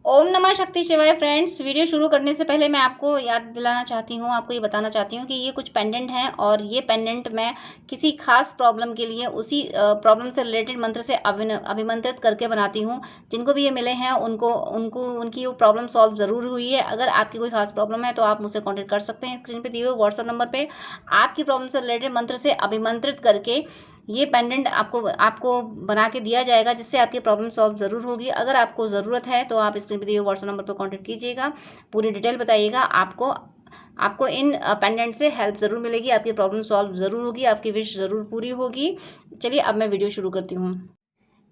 ओम नमः शक्ति शिवाय। फ्रेंड्स, वीडियो शुरू करने से पहले मैं आपको याद दिलाना चाहती हूँ, आपको ये बताना चाहती हूँ कि ये कुछ पेंडेंट हैं और ये पेंडेंट मैं किसी खास प्रॉब्लम के लिए उसी प्रॉब्लम से रिलेटेड मंत्र से अभिमंत्रित करके बनाती हूँ। जिनको भी ये मिले हैं उनको उनको उनकी वो प्रॉब्लम सॉल्व ज़रूर हुई है। अगर आपकी कोई खास प्रॉब्लम है तो आप मुझसे कॉन्टेक्ट कर सकते हैं। स्क्रीन पर दिए हुए व्हाट्सअप नंबर पर आपकी प्रॉब्लम से रिलेटेड मंत्र से अभिमंत्रित करके ये पेंडेंट आपको बना के दिया जाएगा, जिससे आपकी प्रॉब्लम सॉल्व ज़रूर होगी। अगर आपको ज़रूरत है तो आप स्क्रीन पर दिए हुए व्हाट्सएप नंबर पर कॉन्टैक्ट कीजिएगा, पूरी डिटेल बताइएगा। आपको इन पेंडेंट से हेल्प ज़रूर मिलेगी, आपकी प्रॉब्लम सॉल्व ज़रूर होगी, आपकी विश ज़रूर पूरी होगी। चलिए अब मैं वीडियो शुरू करती हूँ।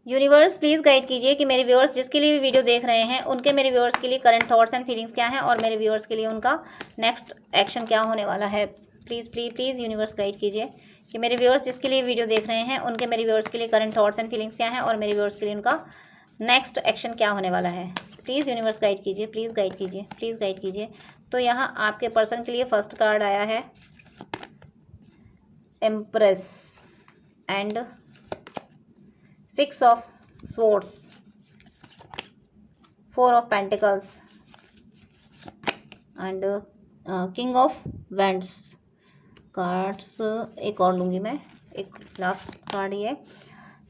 यूनिवर्स प्लीज़ गाइड कीजिए कि मेरे व्यूअर्स जिसके लिए भी वीडियो देख रहे हैं उनके मेरे व्यूअर्स के लिए करंट थॉट्स एंड फीलिंग्स क्या हैं और मेरे व्यूअर्स के लिए उनका नेक्स्ट एक्शन क्या होने वाला है। Please please please universe guide कीजिए कि मेरे व्यूअर्स जिसके लिए वीडियो देख रहे हैं उनके मेरे व्यूअर्स के लिए करंट थॉट्स एंड फीलिंग्स क्या हैं और मेरे व्यूअर्स के लिए उनका नेक्स्ट एक्शन क्या होने वाला है। प्लीज़ यूनिवर्स गाइड कीजिए, प्लीज़ गाइड कीजिए, प्लीज़ गाइड कीजिए। तो यहाँ आपके पर्सन के लिए फर्स्ट कार्ड आया है empress and 6 of swords, 4 of pentacles and king of wands. Cards एक और लूँगी मैं, एक लास्ट कार्ड ही है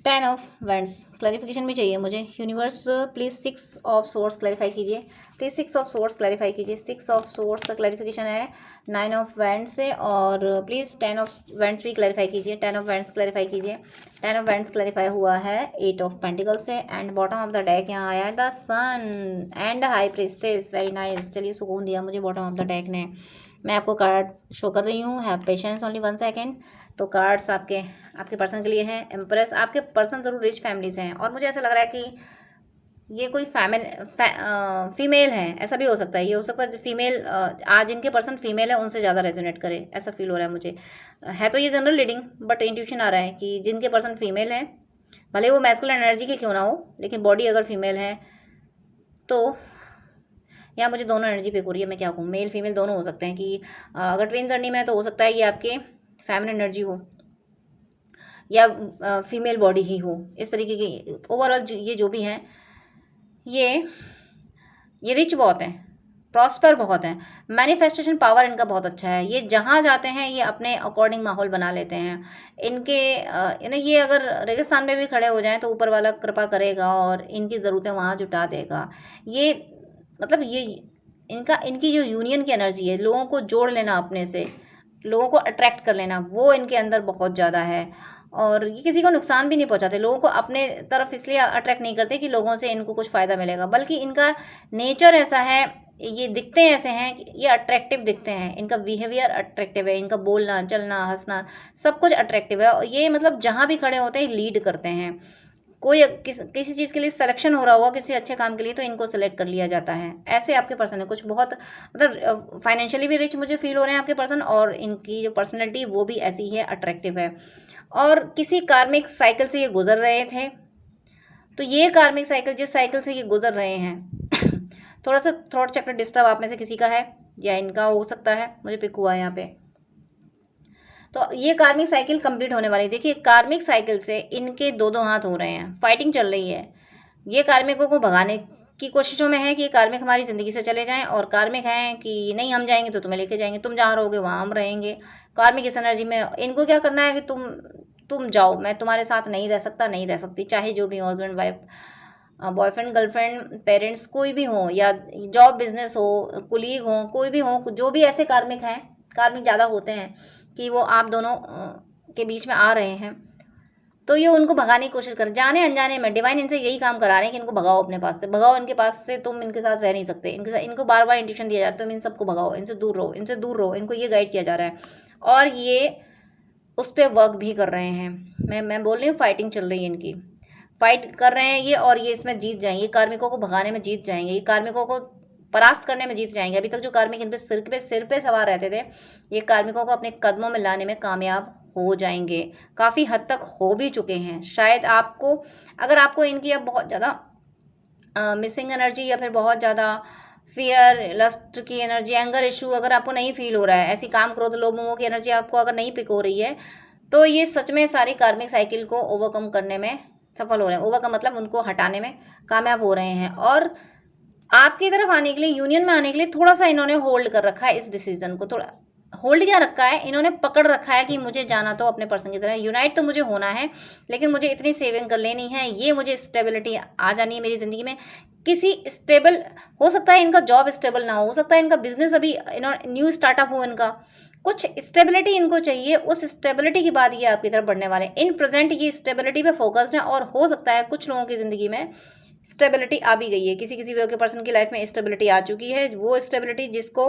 10 ऑफ वैंड्स। क्लैरिफिकेशन भी चाहिए मुझे। Universe please 6 of source clarify कीजिए, प्लीज़ 6 ऑफ सोर्स क्लैरिफाई कीजिए। 6 ऑफ सोर्स का क्लैरिफिकेशन है 9 ऑफ वैंड्स से, और प्लीज़ 10 ऑफ वैंड्स भी क्लैरिफाई कीजिए। 10 ऑफ वैंड्स क्लैरिफाई कीजिए। 10 ऑफ वैंड्स क्लैरिफाई हुआ है 8 ऑफ पेंटिकल से, and bottom of the deck यहाँ आया है the sun and high priestess. Very nice. चलिए सुकून दिया मुझे बॉटम ऑफ द डेक ने। मैं आपको कार्ड शो कर रही हूँ, हैव पेशेंस ओनली 1 सेकेंड। तो कार्ड्स आपके पर्सन के लिए हैं। एम्प्रेस, आपके पर्सन ज़रूर रिच फैमिली से हैं और मुझे ऐसा लग रहा है कि ये कोई फीमेल है। ऐसा भी हो सकता है, ये हो सकता है फीमेल आज इनके पर्सन फीमेल है उनसे ज़्यादा रेजोनेट करे, ऐसा फील हो रहा है मुझे। है तो ये जनरल रीडिंग, बट इंट्यूशन आ रहा है कि जिनके पर्सन फीमेल हैं, भले वो मैस्कुलिन एनर्जी के क्यों ना हो, लेकिन बॉडी अगर फीमेल है तो यहाँ मुझे दोनों एनर्जी पिक हो रही है। मैं क्या कहूँ, मेल फीमेल दोनों हो सकते हैं कि अगर ट्विन जर्नी में है तो हो सकता है ये आपके फेमिनिन एनर्जी हो या फीमेल बॉडी ही हो। इस तरीके की ओवरऑल ये जो भी हैं ये रिच बहुत हैं, प्रॉस्पर बहुत हैं, मैनिफेस्टेशन पावर इनका बहुत अच्छा है। ये जहाँ जाते हैं ये अपने अकॉर्डिंग माहौल बना लेते हैं। इन्हें ये अगर रेगिस्तान में भी खड़े हो जाएं तो ऊपर वाला कृपा करेगा और इनकी ज़रूरतें वहाँ जुटा देगा। ये मतलब ये इनकी जो यूनियन की एनर्जी है, लोगों को जोड़ लेना अपने से, लोगों को अट्रैक्ट कर लेना, वो इनके अंदर बहुत ज़्यादा है। और ये किसी को नुकसान भी नहीं पहुंचाते, लोगों को अपने तरफ इसलिए अट्रैक्ट नहीं करते कि लोगों से इनको कुछ फ़ायदा मिलेगा, बल्कि इनका नेचर ऐसा है, ये दिखते ऐसे हैं, ये अट्रैक्टिव दिखते हैं, इनका बिहेवियर अट्रैक्टिव है, इनका बोलना चलना हंसना सब कुछ अट्रैक्टिव है। और ये मतलब जहाँ भी खड़े होते हैं लीड करते हैं। कोई किसी चीज़ के लिए सिलेक्शन हो रहा होगा किसी अच्छे काम के लिए तो इनको सेलेक्ट कर लिया जाता है। ऐसे आपके पर्सन है, कुछ बहुत मतलब फाइनेंशियली भी रिच मुझे फील हो रहे हैं आपके पर्सन, और इनकी जो पर्सनैलिटी वो भी ऐसी है, अट्रैक्टिव है। और किसी कार्मिक साइकिल से ये गुजर रहे थे, तो ये कार्मिक साइकिल जिस साइकिल से ये गुजर रहे हैं थोड़ा सा थ्रोट चक्र डिस्टर्ब आप में से किसी का है या इनका हो सकता है, मुझे पिक हुआ है यहाँ पे। तो ये कार्मिक साइकिल कंप्लीट होने वाली है। देखिए कार्मिक साइकिल से इनके दो हाथ हो रहे हैं, फाइटिंग चल रही है। ये कार्मिकों को भगाने की कोशिशों में है कि ये कार्मिक हमारी ज़िंदगी से चले जाएं, और कार्मिक हैं कि नहीं हम जाएंगे तो तुम्हें लेके जाएंगे, तुम जहाँ रहोगे वहाँ हम रहेंगे। कार्मिक इस एनर्जी में इनको क्या करना है कि तुम जाओ, मैं तुम्हारे साथ नहीं रह सकता, नहीं रह सकती, चाहे जो भी हो, husband wife, boyfriend girlfriend, parents, कोई भी हो, या जॉब बिजनेस हो, कुलीग हो, कोई भी हो, जो भी ऐसे कार्मिक हैं, कार्मिक ज़्यादा होते हैं कि वो आप दोनों के बीच में आ रहे हैं, तो ये उनको भगाने की कोशिश कर, जाने अनजाने में डिवाइन इनसे यही काम करा रहे हैं कि इनको भगाओ अपने पास से, भगाओ इनके पास से, तुम इनके साथ रह नहीं सकते। इनको बार बार इंडिकेशन दिया जाता है तुम इन सबको भगाओ, इनसे दूर रहो, इनसे दूर रहो, इनको ये गाइड किया जा रहा है और ये उस पर वर्क भी कर रहे हैं। मैं बोल रही हूँ फाइटिंग चल रही है इनकी, फाइट कर रहे हैं ये, और ये इसमें जीत जाएंगे। ये कार्मिकों को भगाने में जीत जाएंगे, ये कार्मिकों को परास्त करने में जीत जाएंगे। अभी तक जो कार्मिक इन पे सिर पे सवार रहते थे, ये कार्मिकों को अपने कदमों में लाने में कामयाब हो जाएंगे, काफ़ी हद तक हो भी चुके हैं। शायद अगर आपको इनकी अब बहुत ज़्यादा मिसिंग एनर्जी या फिर बहुत ज़्यादा फियर, लस्ट की एनर्जी, एंगर इशू अगर आपको नहीं फील हो रहा है, ऐसी काम क्रोध लोभ मोह की एनर्जी आपको अगर नहीं पिक हो रही है, तो ये सच में सारी कार्मिक साइकिल को ओवरकम करने में सफल हो रहे हैं। ओवरकम मतलब उनको हटाने में कामयाब हो रहे हैं। और आपकी तरफ आने के लिए, यूनियन में आने के लिए थोड़ा सा इन्होंने होल्ड कर रखा है इस डिसीजन को। थोड़ा होल्ड क्या रखा है इन्होंने, पकड़ रखा है कि मुझे जाना तो अपने पर्सन की तरह, यूनाइट तो मुझे होना है, लेकिन मुझे इतनी सेविंग कर लेनी है, ये मुझे स्टेबिलिटी आ जानी है मेरी ज़िंदगी में। किसी स्टेबल, हो सकता है इनका जॉब स्टेबल ना हो सकता है इनका बिजनेस अभी इन्होंने न्यू स्टार्टअप हो, इनका कुछ स्टेबिलिटी इनको चाहिए, उस स्टेबिलिटी के बाद ये आपकी तरफ बढ़ने वाले हैं। इन प्रेजेंट ये स्टेबिलिटी पे फोकस्ड है, और हो सकता है कुछ लोगों की ज़िंदगी में स्टेबिलिटी आ भी गई है, किसी किसी के पर्सन की लाइफ में स्टेबिलिटी आ चुकी है। वो स्टेबिलिटी जिसको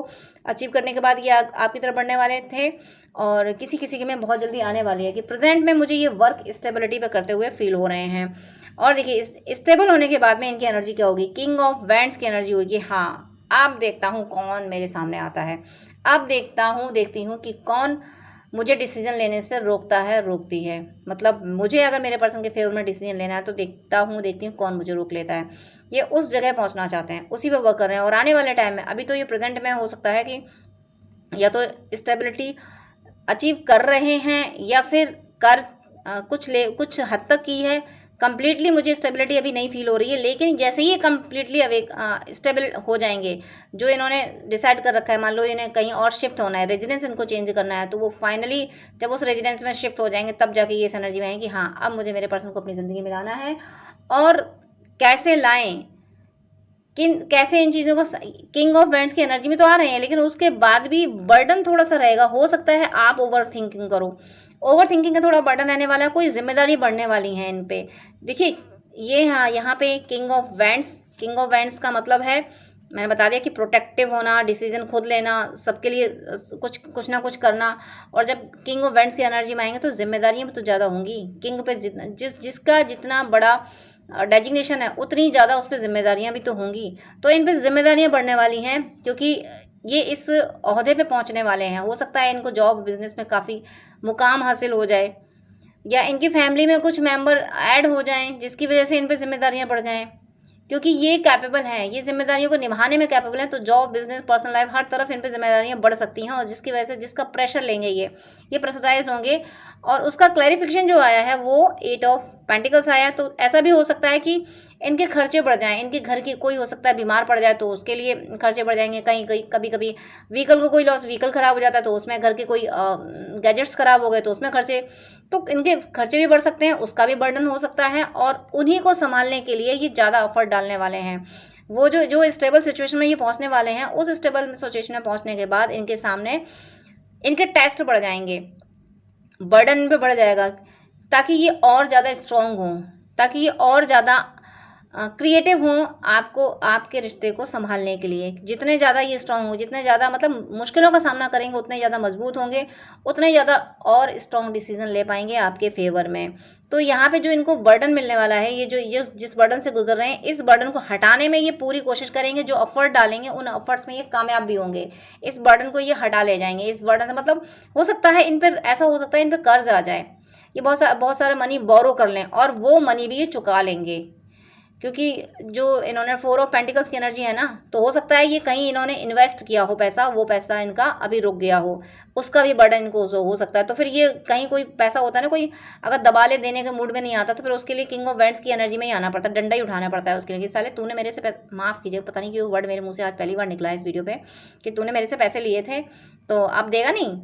अचीव करने के बाद ये आपकी तरफ बढ़ने वाले थे, और किसी किसी के में बहुत जल्दी आने वाली है कि प्रेजेंट में मुझे ये वर्क स्टेबिलिटी पे करते हुए फील हो रहे हैं। और देखिए स्टेबल होने के बाद में इनकी एनर्जी क्या होगी, किंग ऑफ वैंड्स की एनर्जी होगी। हाँ, अब देखता हूँ कौन मेरे सामने आता है, अब देखती हूँ कि कौन मुझे डिसीजन लेने से रोकता है, रोकती है। मतलब मुझे अगर मेरे पर्सन के फेवर में डिसीजन लेना है तो देखती हूँ कौन मुझे रोक लेता है। ये उस जगह पहुंचना चाहते हैं, उसी पे वर्क कर रहे हैं। और आने वाले टाइम में, अभी तो ये प्रेजेंट में हो सकता है कि या तो स्टेबिलिटी अचीव कर रहे हैं, या फिर कुछ हद तक की है। कंप्लीटली मुझे स्टेबिलिटी अभी नहीं फील हो रही है, लेकिन जैसे ही कंप्लीटली स्टेबल हो जाएंगे, जो इन्होंने डिसाइड कर रखा है, मान लो इन्हें कहीं और शिफ्ट होना है, रेजिडेंस इनको चेंज करना है, तो वो फाइनली जब उस रेजिडेंस में शिफ्ट हो जाएंगे तब जाके ये इस एनर्जी में आएंगे कि हाँ अब मुझे मेरे पर्सन को अपनी ज़िंदगी में लाना है। और कैसे लाएं, कैसे इन चीज़ों को, किंग ऑफ वैंड्स की एनर्जी में तो आ रहे हैं, लेकिन उसके बाद भी बर्डन थोड़ा सा रहेगा। हो सकता है आप ओवर थिंकिंग करो, ओवर थिंकिंग का थोड़ा बर्डन रहने वाला है, कोई जिम्मेदारी बढ़ने वाली है इन पे। देखिए ये, हाँ, यहाँ पे किंग ऑफ वैंड्स का मतलब है, मैंने बता दिया कि प्रोटेक्टिव होना, डिसीजन खुद लेना, सबके लिए कुछ ना कुछ करना। और जब किंग ऑफ वैंड्स की एनर्जी में आएंगे तो जिम्मेदारियाँ भी तो ज़्यादा होंगी। किंग पे जिसका जितना बड़ा डेजिग्नेशन है उतनी ज़्यादा उस पर जिम्मेदारियाँ भी तो होंगी। तो इन पर जिम्मेदारियाँ बढ़ने वाली हैं, क्योंकि ये इस ओहदे पे पहुंचने वाले हैं। हो सकता है इनको जॉब बिजनेस में काफ़ी मुकाम हासिल हो जाए, या इनकी फैमिली में कुछ मेंबर ऐड हो जाएं जिसकी वजह से इन पे जिम्मेदारियां बढ़ जाएं, क्योंकि ये कैपेबल हैं, ये जिम्मेदारियों को निभाने में कैपेबल हैं। तो जॉब बिजनेस पर्सनल लाइफ हर तरफ इन पे जिम्मेदारियां बढ़ सकती हैं, और जिसकी वजह से जिसका प्रेशर लेंगे ये प्रेशराइज होंगे। और उसका क्लैरिफिकेशन जो आया है वो 8 ऑफ पेंटिकल्स आया। तो ऐसा भी हो सकता है कि इनके खर्चे बढ़ जाएं, इनके घर की कोई हो सकता है बीमार पड़ जाए तो उसके लिए खर्चे बढ़ जाएंगे। कहीं कभी कभी व्हीकल को कोई लॉस, व्हीकल ख़राब हो जाता है तो उसमें, घर के कोई गैजेट्स ख़राब हो गए तो उसमें खर्चे, तो इनके खर्चे भी बढ़ सकते हैं, उसका भी बर्डन हो सकता है। और उन्हीं को संभालने के लिए ये ज़्यादा एफर्ट डालने वाले हैं। वो जो स्टेबल सिचुएशन में ये पहुंचने वाले हैं, उस स्टेबल सिचुएशन में पहुंचने के बाद इनके सामने इनके टेस्ट बढ़ जाएंगे, बर्डन पे बढ़ जाएगा, ताकि ये और ज़्यादा स्ट्रॉन्ग हों, ताकि ये और ज़्यादा क्रिएटिव हों आपको, आपके रिश्ते को संभालने के लिए। जितने ज़्यादा ये स्ट्रॉन्ग हो, जितने ज़्यादा मतलब मुश्किलों का सामना करेंगे, उतने ज़्यादा मजबूत होंगे, उतने ज़्यादा और स्ट्रॉन्ग डिसीजन ले पाएंगे आपके फेवर में। तो यहाँ पे जो इनको बर्डन मिलने वाला है, ये जिस बर्डन से गुजर रहे हैं, इस बर्डन को हटाने में ये पूरी कोशिश करेंगे। जो एफर्ट डालेंगे उन एफर्ट्स में ये कामयाब भी होंगे, इस बर्डन को ये हटा ले जाएंगे। इस बर्डन से मतलब हो सकता है इन पर, ऐसा हो सकता है इन पर कर्ज आ जाए, ये बहुत सारा मनी बोरो कर लें, और वो मनी भी ये चुका लेंगे। क्योंकि जो इन्होंने 4 ऑफ पेंटिकल्स की एनर्जी है ना, तो हो सकता है ये कहीं इन्होंने इन्वेस्ट किया हो पैसा, वो पैसा इनका अभी रुक गया हो, उसका भी बर्डन इनको हो सकता है। तो फिर ये कहीं कोई पैसा होता है ना, कोई अगर दबा ले, देने के मूड में नहीं आता, तो फिर उसके लिए किंग ऑफ वैंड्स की एनर्जी में ही आना पड़ता है, डंडा ही उठाना पड़ता है उसके लिए कि साले तूने मेरे से माफ़ कीजिए, पता नहीं क्यों वर्ड मेरे मुँह से आज पहली बार निकला है इस वीडियो पर, कि तूने मेरे से पैसे लिए थे तो अब देगा नहीं।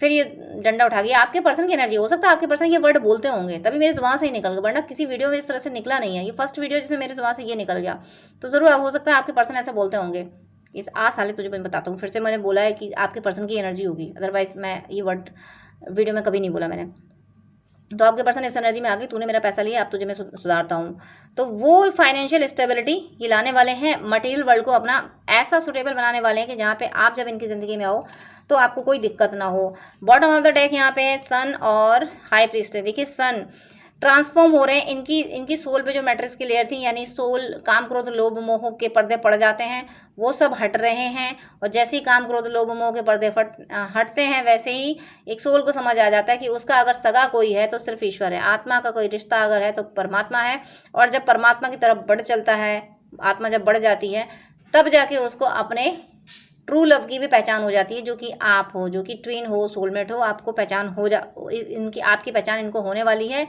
फिर ये डंडा उठा गया। आपके पर्सन की एनर्जी, हो सकता है आपके पर्सन ये वर्ड बोलते होंगे, तभी मेरे जुबान से ही निकल गया, वरना किसी वीडियो में इस तरह से निकला नहीं है। ये फर्स्ट वीडियो जिसमें मेरे जुबान से ये निकल गया, तो ज़रूर हो सकता है आपके पर्सन ऐसे बोलते होंगे। इस साले तुझे मैं बताता हूँ, फिर से मैंने बोला है कि आपके पर्सन की एनर्जी होगी, अदरवाइज मैं ये वर्ड वीडियो में कभी नहीं बोला मैंने। तो आपके पर्सन इस एनर्जी में आ गई, तूने मेरा पैसा लिया, अब तुझे मैं सुधारता हूँ। तो वो फाइनेंशियल स्टेबिलिटी ये लाने वाले हैं, मटेरियल वर्ल्ड को अपना ऐसा सुटेबल बनाने वाले हैं कि जहाँ पे आप जब इनकी ज़िंदगी में आओ तो आपको कोई दिक्कत ना हो। बॉटम ऑफ द डेक यहाँ पे सन और हाई प्रीस्ट है। देखिए सन ट्रांसफॉर्म हो रहे हैं, इनकी सोल पे जो मैट्रिक्स की लेयर थी, यानी सोल, काम क्रोध लोभ मोह के पर्दे पड़ जाते हैं, वो सब हट रहे हैं। और जैसे ही काम क्रोध लोभ मोह के पर्दे हटते हैं, वैसे ही एक सोल को समझ आ जाता है कि उसका अगर सगा कोई है तो सिर्फ ईश्वर है, आत्मा का कोई रिश्ता अगर है तो परमात्मा है। और जब परमात्मा की तरफ बढ़ चलता है, आत्मा जब बढ़ जाती है, तब जाके उसको अपने ट्रू लव की भी पहचान हो जाती है, जो कि आप हो, जो कि ट्विन हो, सोलमेट हो, आपको पहचान हो इनकी आपकी पहचान इनको होने वाली है।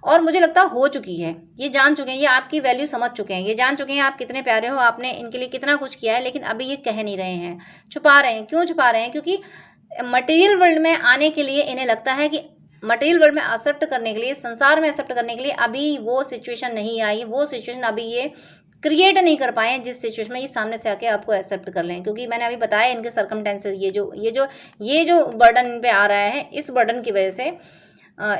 और मुझे लगता है हो चुकी है, ये जान चुके हैं, ये आपकी वैल्यू समझ चुके हैं, ये जान चुके हैं आप कितने प्यारे हो, आपने इनके लिए कितना कुछ किया है, लेकिन अभी ये कह नहीं रहे हैं, छुपा रहे हैं। क्यों छुपा रहे हैं? क्योंकि मटेरियल वर्ल्ड में आने के लिए इन्हें लगता है कि मटेरियल वर्ल्ड में एक्सेप्ट करने के लिए, संसार में एक्सेप्ट करने के लिए अभी वो सिचुएशन नहीं आई, वो सिचुएशन अभी ये क्रिएट नहीं कर पाए जिस सिचुएशन में ये सामने से आके आपको एक्सेप्ट कर लें। क्योंकि मैंने अभी बताया इनके सर्कमटेंसेस, ये जो बर्डन इन पे आ रहा है, इस बर्डन की वजह से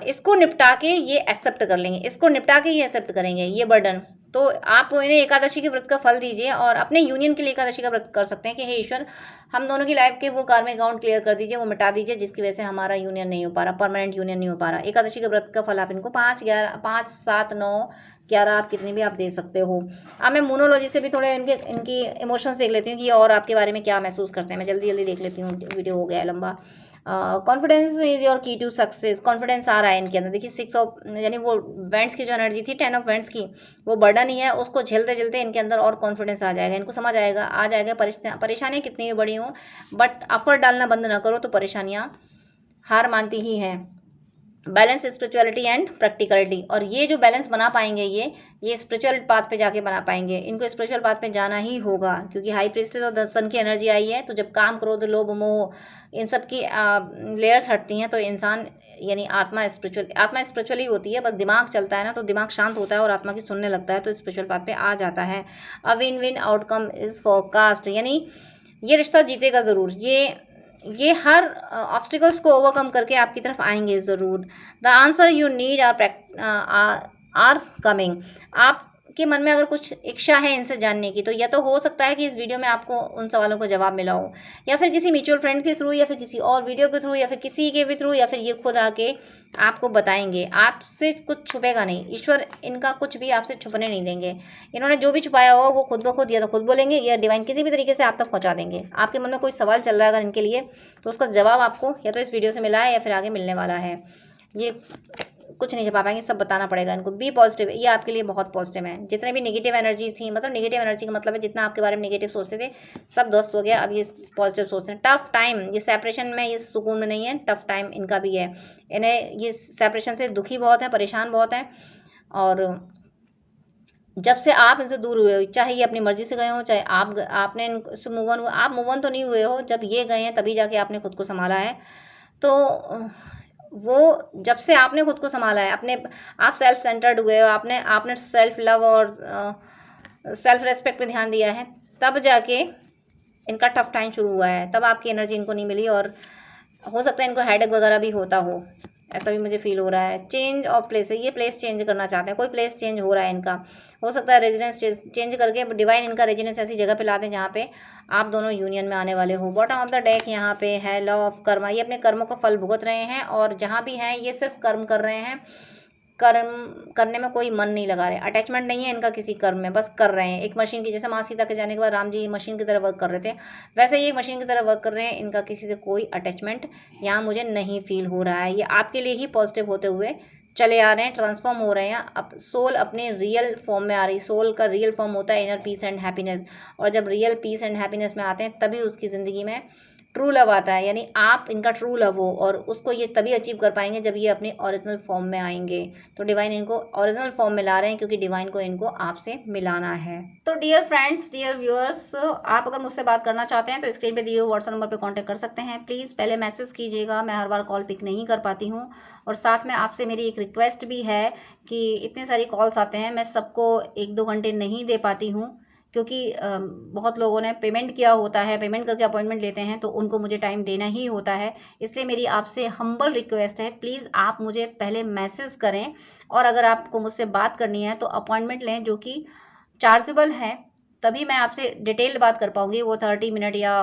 इसको निपटा के ये एक्सेप्ट कर लेंगे, इसको निपटा के ये एक्सेप्ट करेंगे ये बर्डन। तो आप इन्हें एकादशी के व्रत का फल दीजिए और अपने यूनियन के लिए एकादशी का व्रत कर सकते हैं कि हे ईश्वर, हम दोनों की लाइफ के वो कार्मिक अकाउंट क्लियर कर दीजिए, वो मिटा दीजिए जिसकी वजह से हमारा यूनियन नहीं हो पा रहा, परमानेंट यूनियन नहीं हो पा रहा। एकादशी के व्रत का फल आप इनको 5, 7, 9, 11 आप कितनी भी आप दे सकते हो। अब मैं मोनोलॉजी से भी थोड़े इनकी इमोशंस देख लेती हूँ कि और आपके बारे में क्या महसूस करते हैं। मैं जल्दी जल्दी देख लेती हूँ, वीडियो हो गया है लंबा। कॉन्फिडेंस इज योर की टू सक्सेस, कॉन्फिडेंस आ रहा है इनके अंदर। देखिए 6 ऑफ, यानी वो वेंट्स की जो एनर्जी थी 10 ऑफ वेंट्स की, वो बर्डन ही है, उसको झेलते झेलते इनके अंदर और कॉन्फिडेंस आ जाएगा। इनको समझ आएगा, आ जाएगा परेशानियाँ कितनी भी बड़ी हों, बट एफर्ट डालना बंद ना करो तो परेशानियाँ हार मानती ही हैं। बैलेंस स्पिरिचुअलिटी एंड प्रैक्टिकलिटी, और ये जो बैलेंस बना पाएंगे ये स्पिरिचुअल पाथ पे जाके बना पाएंगे। इनको स्पिरिचुअल पाथ पे जाना ही होगा, क्योंकि हाई प्रीस्टेस और सन की एनर्जी आई है। तो जब काम, क्रोध, लोभ, मोह, इन सब की लेयर्स हटती हैं तो इंसान, यानी आत्मा स्पिरिचुअली होती है। बस दिमाग चलता है ना, तो दिमाग शांत होता है और आत्मा की सुनने लगता है, तो स्पिरिचुअल पाथ पे आ जाता है। A win win outcome is forecast, यानी ये रिश्ता जीतेगा ज़रूर। ये हर ऑब्स्टिकल्स को ओवरकम करके आपकी तरफ आएंगे ज़रूर। The answer you need are coming. आपके मन में अगर कुछ इच्छा है इनसे जानने की, तो या तो हो सकता है कि इस वीडियो में आपको उन सवालों का जवाब मिला हो, या फिर किसी म्यूचुअल फ्रेंड के थ्रू, या फिर किसी और वीडियो के थ्रू, या फिर किसी के भी थ्रू, या फिर ये खुद आके आपको बताएंगे। आपसे कुछ छुपेगा नहीं, ईश्वर इनका कुछ भी आपसे छुपने नहीं देंगे। इन्होंने जो भी छुपाया हो वो खुद ब खुद या तो खुद बोलेंगे, या डिवाइन किसी भी तरीके से आप तक पहुंचा देंगे। आपके मन में कोई सवाल चल रहा है अगर इनके लिए, तो उसका जवाब आपको या तो इस वीडियो से मिला है या फिर आगे मिलने वाला है। ये कुछ नहीं छुपा पाएंगे, सब बताना पड़ेगा इनको। बी पॉजिटिव, ये आपके लिए बहुत पॉजिटिव है। जितने भी नेगेटिव एनर्जी थी, मतलब नेगेटिव एनर्जी का मतलब है जितना आपके बारे में नेगेटिव सोचते थे सब ध्वस्त हो गया, अब ये पॉजिटिव सोचते हैं। टफ टाइम, ये सेपरेशन में, ये सुकून में नहीं है, टफ टाइम इनका भी है। इन्हें ये सेपरेशन से दुखी बहुत है, परेशान बहुत है। और जब से आप इनसे दूर हुए हो, चाहे ये अपनी मर्जी से गए हो, चाहे आपने इनसे मूव ऑन हुआ, आप मूव ऑन तो नहीं हुए हो, जब ये गए हैं तभी जाके आपने खुद को संभाला है। तो वो जब से आपने खुद को संभाला है, आप सेल्फ सेंटर्ड हुए हो, आपने सेल्फ लव और सेल्फ रेस्पेक्ट पे ध्यान दिया है, तब जाके इनका टफ टाइम शुरू हुआ है। तब आपकी एनर्जी इनको नहीं मिली, और हो सकता है इनको हेडेक वगैरह भी होता हो, ऐसा भी मुझे फील हो रहा है। चेंज ऑफ प्लेस है, ये प्लेस चेंज करना चाहते हैं, कोई प्लेस चेंज हो रहा है इनका। हो सकता है रेजिडेंस चेंज करके डिवाइन इनका रेजिडेंस ऐसी जगह पे ला दें जहाँ पे आप दोनों यूनियन में आने वाले हो। बॉटम ऑफ द डेक यहाँ पे है लॉ ऑफ कर्मा, ये अपने कर्मों का फल भुगत रहे हैं, और जहाँ भी हैं ये सिर्फ कर्म कर रहे हैं, कर्म करने में कोई मन नहीं लगा रहे, अटैचमेंट नहीं है इनका किसी कर्म में, बस कर रहे हैं। एक मशीन की, जैसे माँ सीता के जाने के बाद राम जी मशीन की तरह वर्क कर रहे थे, वैसे ये मशीन की तरह वर्क कर रहे हैं। इनका किसी से कोई अटैचमेंट यहाँ मुझे नहीं फील हो रहा है। ये आपके लिए ही पॉजिटिव होते हुए चले आ रहे हैं, ट्रांसफॉर्म हो रहे हैं। अब सोल अपने रियल फॉर्म में आ रही। सोल का रियल फॉर्म होता है इनर पीस एंड हैप्पीनेस, और जब रियल पीस एंड हैप्पीनेस में आते हैं तभी उसकी ज़िंदगी में ट्रू लव आता है। यानी आप इनका ट्रू लव हो, और उसको ये तभी अचीव कर पाएंगे जब ये अपने ओरिजिनल फॉर्म में आएंगे। तो डिवाइन इनको ओरिजिनल फॉर्म में ला रहे हैं, क्योंकि डिवाइन को इनको आपसे मिलाना है। तो डियर फ्रेंड्स, डियर व्यूअर्स, आप अगर मुझसे बात करना चाहते हैं तो स्क्रीन पे दिए हुए व्हाट्सएप नंबर पे कांटेक्ट कर सकते हैं। प्लीज़ पहले मैसेज कीजिएगा, मैं हर बार कॉल पिक नहीं कर पाती हूँ। और साथ में आपसे मेरी एक रिक्वेस्ट भी है कि इतने सारी कॉल्स आते हैं, मैं सबको 1-2 घंटे नहीं दे पाती हूँ, क्योंकि बहुत लोगों ने पेमेंट किया होता है, पेमेंट करके अपॉइंटमेंट लेते हैं, तो उनको मुझे टाइम देना ही होता है। इसलिए मेरी आपसे हम्बल रिक्वेस्ट है, प्लीज़ आप मुझे पहले मैसेज करें, और अगर आपको मुझसे बात करनी है तो अपॉइंटमेंट लें जो कि चार्जेबल है, तभी मैं आपसे डिटेल बात कर पाऊँगी। वो 30 मिनट या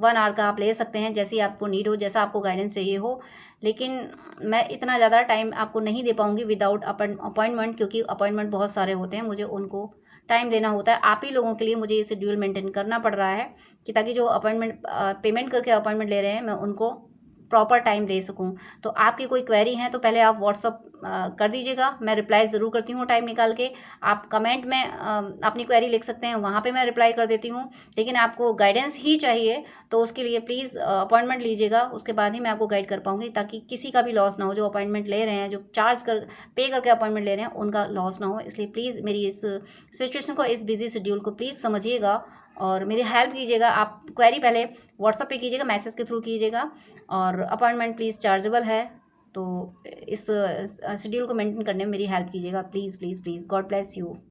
1 आवर का आप ले सकते हैं, जैसी आपको नीड हो, जैसा आपको गाइडेंस चाहिए हो। लेकिन मैं इतना ज़्यादा टाइम आपको नहीं दे पाऊँगी विदाउट अपॉइंटमेंट, क्योंकि अपॉइंटमेंट बहुत सारे होते हैं, मुझे उनको टाइम देना होता है। आप ही लोगों के लिए मुझे ये शेड्यूल मेंटेन करना पड़ रहा है, कि ताकि जो अपॉइंटमेंट पेमेंट करके अपॉइंटमेंट ले रहे हैं मैं उनको प्रॉपर टाइम दे सकूँ। तो आपकी कोई क्वेरी है तो पहले आप व्हाट्सअप कर दीजिएगा, मैं रिप्लाई ज़रूर करती हूँ टाइम निकाल के। आप कमेंट में अपनी क्वेरी लिख सकते हैं, वहाँ पे मैं रिप्लाई कर देती हूँ। लेकिन आपको गाइडेंस ही चाहिए तो उसके लिए प्लीज़ अपॉइंटमेंट लीजिएगा, उसके बाद ही मैं आपको गाइड कर पाऊँगी, ताकि किसी का भी लॉस ना हो। जो अपॉइंटमेंट ले रहे हैं, जो पे करके अपॉइंटमेंट ले रहे हैं, उनका लॉस ना हो। इसलिए प्लीज़ मेरी इस सिचुएशन को, इस बिजी शेड्यूल को प्लीज़ समझिएगा और मेरी हेल्प कीजिएगा। आप क्वेरी पहले व्हाट्सएप पे कीजिएगा, मैसेज के थ्रू कीजिएगा, और अपॉइंटमेंट प्लीज़ चार्जेबल है। तो इस शेड्यूल को मेंटेन करने में मेरी हेल्प कीजिएगा, please please please. God bless you.